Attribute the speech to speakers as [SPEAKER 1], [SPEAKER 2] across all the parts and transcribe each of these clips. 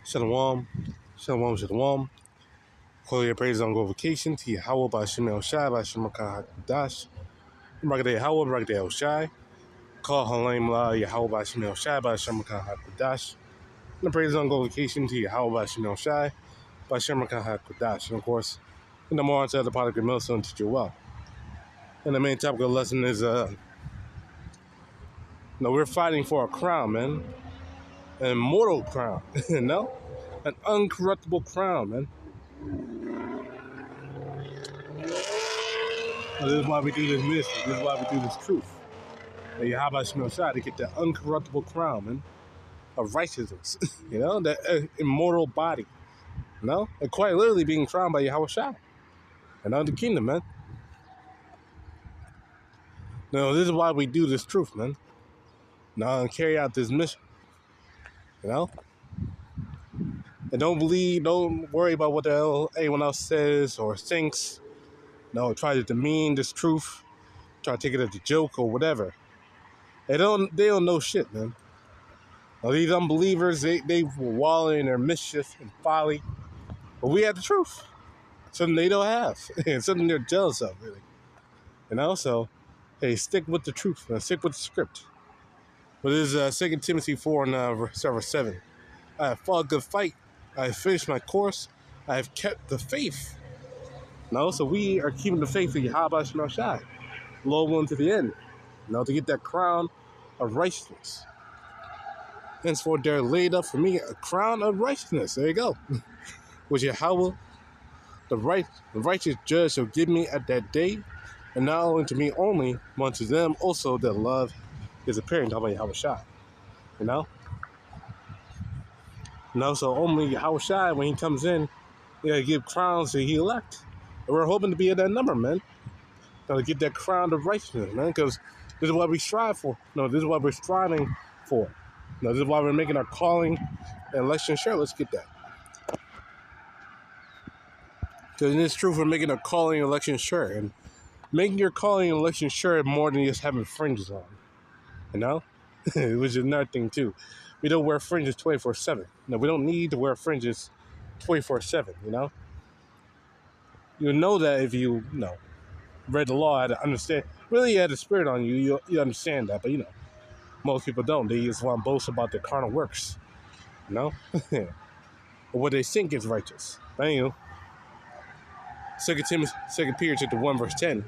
[SPEAKER 1] Shalom, shalom, shalom. Call your praise on go vacation to YAHAWAH BAHASHAM YAHWASHI BAHASHAM QADASH. BARAK YAHAWAH BARAK YAHWASHI. Call HALAHYAM YAHAWAH BAHASHAM YAHWASHI BAHASHAM QADASH. And the praise on go vacation to YAHAWAH BAHASHAM YAHWASHI BAHASHAM QADASH. And of course, in the more onto the product of Milson teach you well. And the main topic of the lesson is we're fighting for a crown, man. An immortal crown, no? An uncorruptible crown, man. This is why we do this ministry. This is why we do this truth. And YAHAWASHI to get that uncorruptible crown, man, of righteousness. That immortal body. And quite literally being crowned by YAHAWASHI. And on the kingdom, man. This is why we do this truth, man. And carry out this mission. And don't worry about what the hell anyone else says or thinks. Try to demean this truth. Try to take it as a joke or whatever. They don't know shit, man. These unbelievers, they wallow in their mischief and folly. But we have the truth. Something they don't have. And something they're jealous of, really. So, hey, stick with the truth. Stick with the script. But this is 2 Timothy 4 and verse 7. I have fought a good fight. I have finished my course. I have kept the faith. So we are keeping the faith of YAHAWASHI. Low one to the end. To get that crown of righteousness. Henceforth there laid up for me a crown of righteousness. There you go. Which YAHAWAH, the righteous judge, shall give me at that day, and not only to me only, but unto them also that love his appearing. Talking about YAHAWASHI. So only YAHAWASHI, when he comes in, he gotta give crowns to he elect. And we're hoping to be at that number, man. To get that crown of righteousness, man, because this is what we strive for. This is what we're striving for. This is why we're making our calling and election sure. Let's get that. Because in this truth, we're making our calling and election sure. And making your calling and election sure more than just having fringes on. Which is another thing, too. We don't wear fringes 24/7. We don't need to wear fringes 24/7, You know that if you read the law, had to understand. Really, you had the spirit on you. You understand that, but most people don't. They just want to boast about their carnal works, or what they think is righteous. But anyway, 2 Peter chapter 1 verse 10.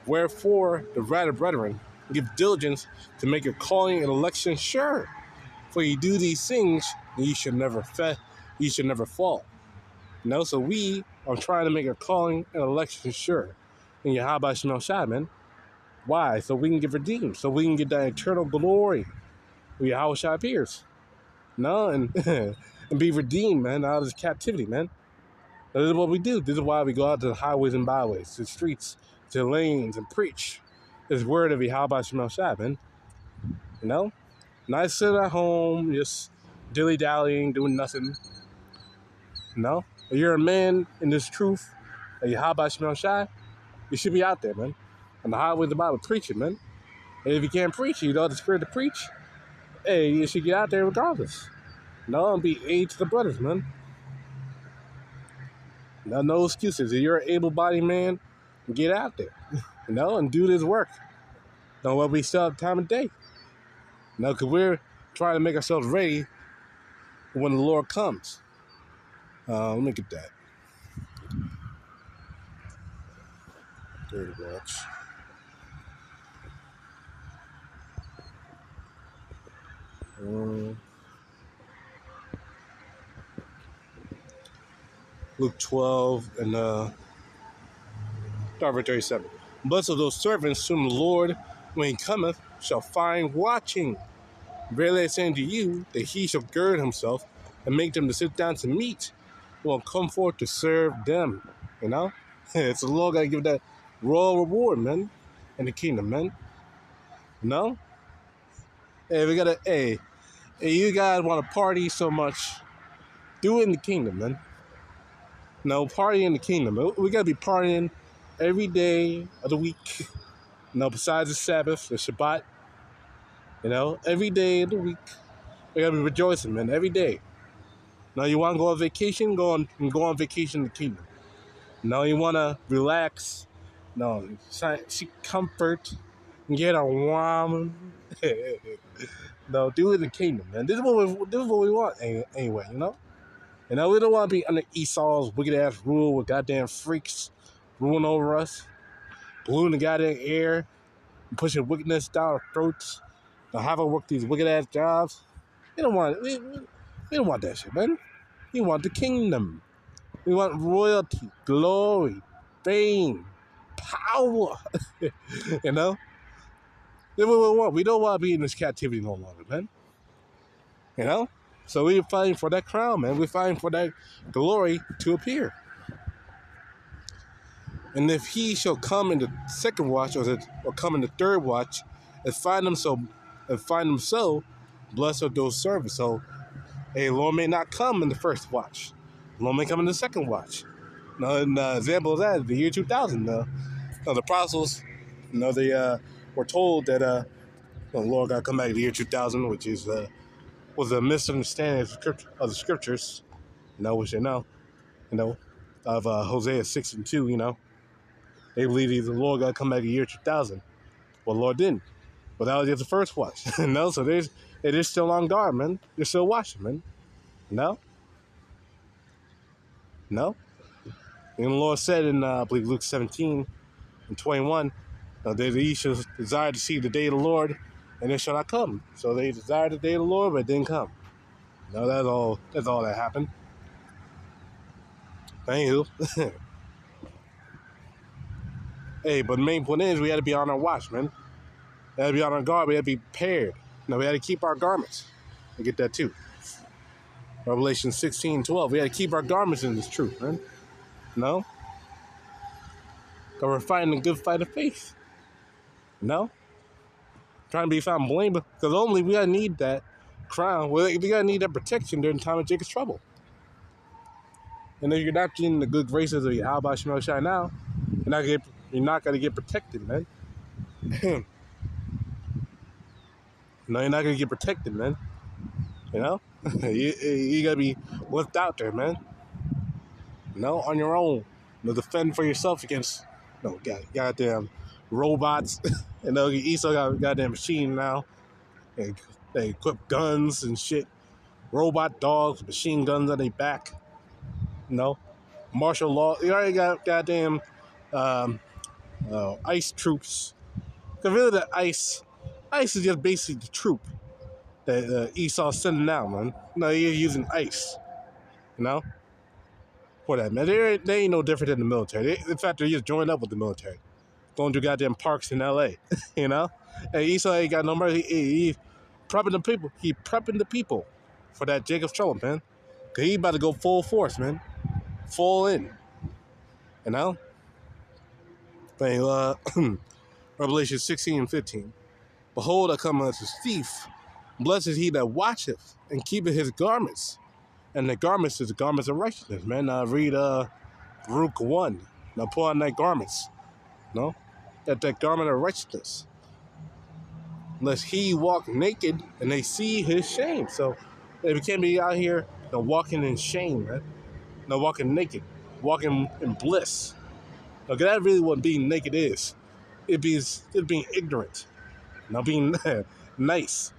[SPEAKER 1] Wherefore, the rather, brethren, give diligence to make your calling and election sure. For you do these things, and you should never fall. So we are trying to make our calling and election sure. And YAHAWASHI, man. Why? So we can get redeemed. So we can get that eternal glory when YAHAWASHI appears. And be redeemed, man, out of this captivity, man. This is what we do. This is why we go out to the highways and byways, to the streets, to the lanes, and preach this word of YAHAWASHI, man. Not sit at home, just dilly-dallying, doing nothing. If you're a man in this truth of YAHAWASHI, you should be out there, man. On the highway of the Bible, preaching, man. And if you can't preach, you don't have the spirit to preach, hey, you should get out there regardless. And be aid to the brothers, man. No excuses. If you're an able-bodied man, get out there, and do this work. What we still have time of day. Because we're trying to make ourselves ready when the Lord comes. Let me get that. Dirty watch. Luke 12 and start verse 37. Blessed are those servants whom the Lord, when he cometh, shall find watching. Verily I say unto you, that he shall gird himself and make them to sit down to meat, and will come forth to serve them. It's the Lord gotta give that royal reward, man, in the kingdom, man. Hey, we gotta, hey, you guys want to party so much, do it in the kingdom, man. Party in the kingdom. We gotta be partying every day of the week. Besides the Sabbath, the Shabbat. Every day of the week. We gotta be rejoicing, man, every day. Now you want to go on vacation? Go on vacation to the kingdom. Now you want to relax? No, seek comfort and get a warm. No, do it in the kingdom, man. This is what we want anyway, you know? You know, we don't want to be under Esau's wicked ass rule with goddamn freaks ruling over us, polluting the goddamn air, and pushing wickedness down our throats. Now have to work these wicked ass jobs. We don't want that shit, man. We want the kingdom. We want royalty, glory, fame, power. You know? That's what we want. We don't want to be in this captivity no longer, man. You know? So we're fighting for that crown, man. We're fighting for that glory to appear. And if he shall come in the second watch, or come in the third watch, and find them so, blessed are those servants. So, the Lord may not come in the first watch. The Lord may come in the second watch. Now, an example of that, the year 2000, the apostles, they were told that the Lord got to come back in the year 2000, which was a misunderstanding of the scriptures, which of Hosea 6:2, They believe the Lord got to come back in the year 2000. Well, the Lord didn't. But that was just the first watch. So they're still on guard, man. They're still watching, man. No. And the Lord said in, I believe, Luke 17:21, they shall desire to see the day of the Lord, and it shall not come. So they desired the day of the Lord, but it didn't come. That's all that happened. Anywho. Hey, but the main point is we had to be on our watch, man. We had to be on our guard. We had to be prepared. We had to keep our garments. I get that too. Revelation 16:12. We had to keep our garments in this truth, man. Because we're fighting a good fight of faith. Trying to be found blameless. Because only we gotta need that crown. We gotta need that protection during the time of Jacob's trouble. And if you're not getting the good graces of YAHAWASHI now, you're not gonna get protected, man. No, you're not gonna get protected, man. You gotta be left out there, man. On your own. Defend for yourself against goddamn robots. Esau got a goddamn machine now. They equip guns and shit. Robot dogs, machine guns on their back. Martial law. You already got goddamn ICE troops. Because really the ICE is just basically the troop that Esau's sending out, man. You're using ICE. For that, man. They ain't no different than the military. In fact, they just joined up with the military. Going to goddamn parks in L.A., And Esau ain't got no mercy. He prepping the people. He prepping the people for that Jacob's trouble, man. Because he about to go full force, man. Full in. But, Revelation 16:15. Behold, I come as a thief. Blessed is he that watcheth and keepeth his garments. And the garments is the garments of righteousness, man. Read Barak 1. Now put on that garments. That garment of righteousness. Lest he walk naked and they see his shame. So they can't be out here walking in shame, man. Walking naked. Walking in bliss. That really what being naked is. It's being ignorant. Being nice.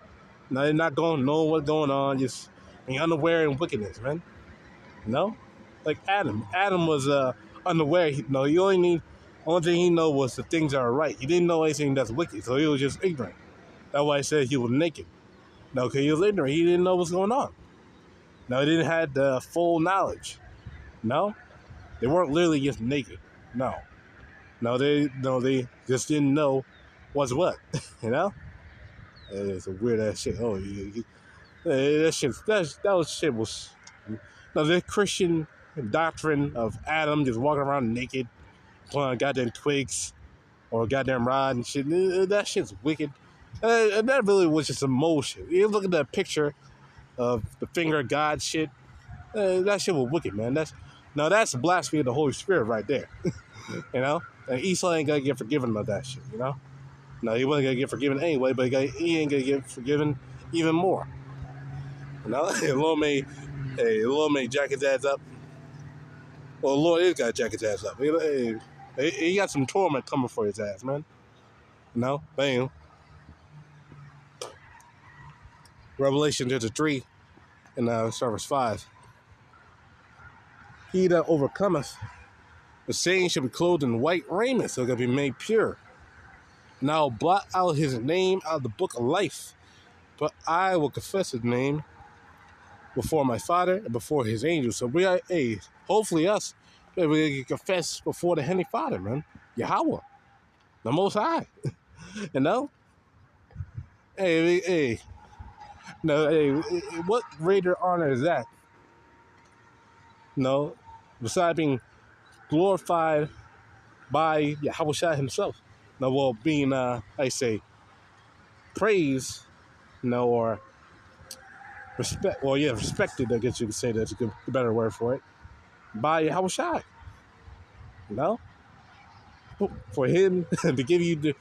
[SPEAKER 1] They're not knowing what's going on, just being unaware and wickedness, man. Like Adam. Adam was unaware. Only thing he know was the things that are right. He didn't know anything that's wicked, so he was just ignorant. That's why I said he was naked. Because he was ignorant. He didn't know what's going on. He didn't have the full knowledge. They weren't literally just naked. They just didn't know what's what. It's a weird ass shit. That shit was. The Christian doctrine of Adam just walking around naked, playing on goddamn twigs or goddamn rod and shit. That shit's wicked. And that really was just some mold shit. You look at that picture of the finger of God shit. That shit was wicked, man. That's blasphemy of the Holy Spirit right there. And Esau ain't gonna get forgiven of that shit. He wasn't gonna get forgiven anyway, but he ain't gonna get forgiven even more. The Lord may Hey, the Lord may jack his ass up. Well, the Lord is got to jack his ass up. He got some torment coming for his ass, man. You know? Bam. Revelation chapter 3 and verse 5. He that overcometh, the same shall be clothed in white raiment, so it can be made pure. And I will blot out his name out of the book of life, but I will confess his name before my Father and before his angels. So we are, hopefully us, we can confess before the Heavenly Father, man. Yahawah, the Most High. You know? What greater honor is that? No, besides being glorified by Yahawashi himself. No, well, being, praised, or respect. Well, yeah, respected, I guess you could say that's a better word for it. By Yahawashi. For him to give you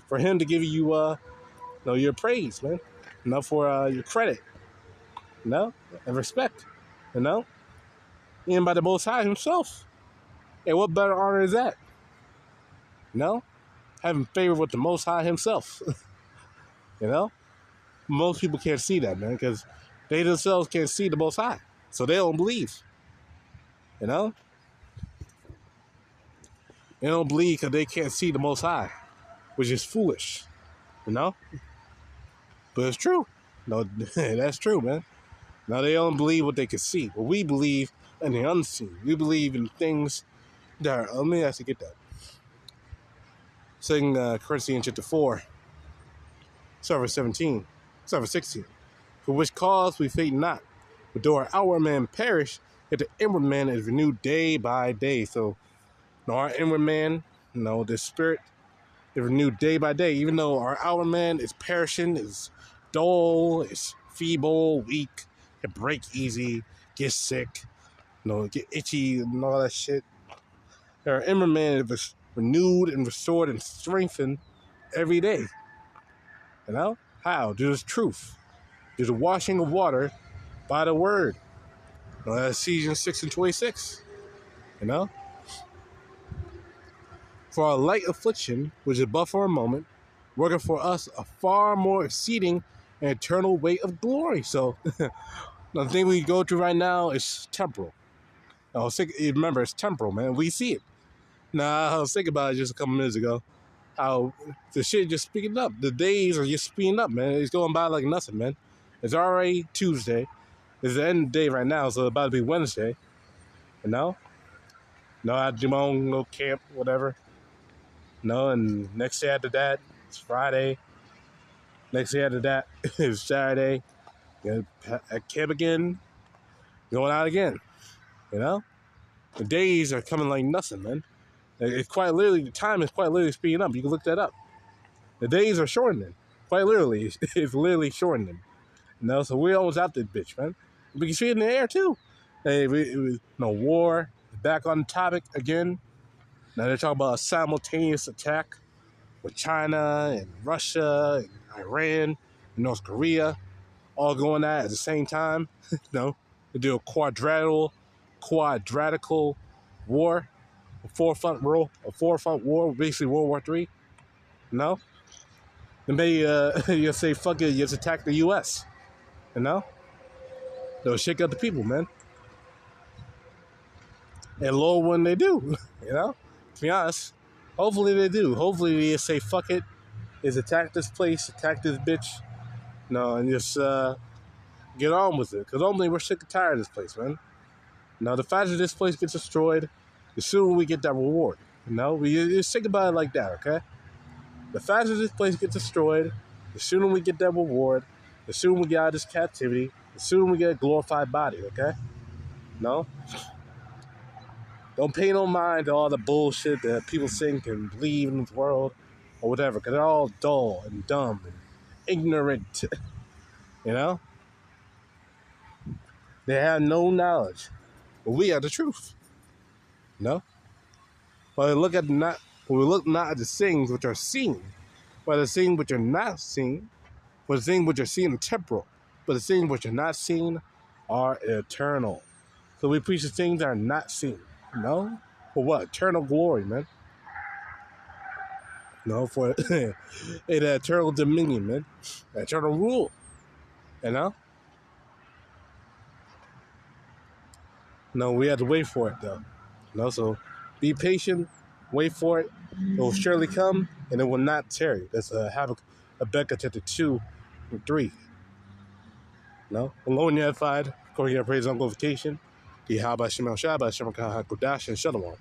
[SPEAKER 1] for him to give you, your praise, man. For your credit, and respect, and by the Most High himself. And what better honor is that? Having favor with the Most High himself. Most people can't see that, man, because they themselves can't see the Most High, so they don't believe. They don't believe because they can't see the Most High, which is foolish. But it's true. No, that's true, man. Now they don't believe what they can see, but we believe in the unseen. We believe in things that are. Let me actually get that. 2 Corinthians chapter 4, verse 17, verse 16. For which cause we faint not, but though our outward man perish, yet the inward man is renewed day by day. So, our inward man, the spirit is renewed day by day. Even though our outward man is perishing, is dull, is feeble, weak, can break easy, get sick, get itchy and all that shit. Our inward man is renewed and restored and strengthened every day. How? There's truth. There's a washing of water by the word. That's Ephesians 6 and 26. For our light affliction, which is but for a moment, working for us a far more exceeding and eternal weight of glory. So, the thing we go through right now is temporal. Remember, it's temporal, man. We see it. I was thinking about it just a couple minutes ago. How the shit just speeding up. The days are just speeding up, man. It's going by like nothing, man. It's already Tuesday. It's the end of the day right now, so it's about to be Wednesday. I do my own little camp, whatever. And next day after that, it's Friday. Next day after that is Saturday. At camp again, going out again. The days are coming like nothing, man. It's quite literally, the time is quite literally speeding up. You can look that up. The days are shortening. Quite literally, it's literally shortening. So we're almost out this bitch, man. We can see it in the air, too. War, back on the topic again. Now they're talking about a simultaneous attack with China and Russia and Iran and North Korea all going at the same time. They do a quadratical war, a four-front war, basically World War III. And they you'll say, fuck it, just attack the U.S. They'll shake up the people, man. And Lord, when they do, to be honest, hopefully they do. Hopefully they say, fuck it, is attack this place, attack this bitch, and just get on with it. Because ultimately we're sick and tired of this place, man. The faster this place gets destroyed, the sooner we get that reward. We just think about it like that, okay? The faster this place gets destroyed, the sooner we get that reward, the sooner we get out of this captivity, the sooner we get a glorified body, okay? Don't pay no mind to all the bullshit that people think and believe in the world or whatever, because they're all dull and dumb and ignorant, They have no knowledge, but we have the truth, But we look not at the things which are seen, but the things which are not seen, but the things which are seen are temporal, but the things which are not seen are eternal. So we preach the things that are not seen. No? For what? Eternal glory, man. No, for an eternal dominion, man. Eternal rule. You know? No, we have to wait for it, though. You know, so be patient, wait for it. It will surely come, and it will not tarry. That's Habakkuk chapter 2 and 3. No? Alone unified, according to praise and glorification. YAHAWASHI, QADASH, and Shalom.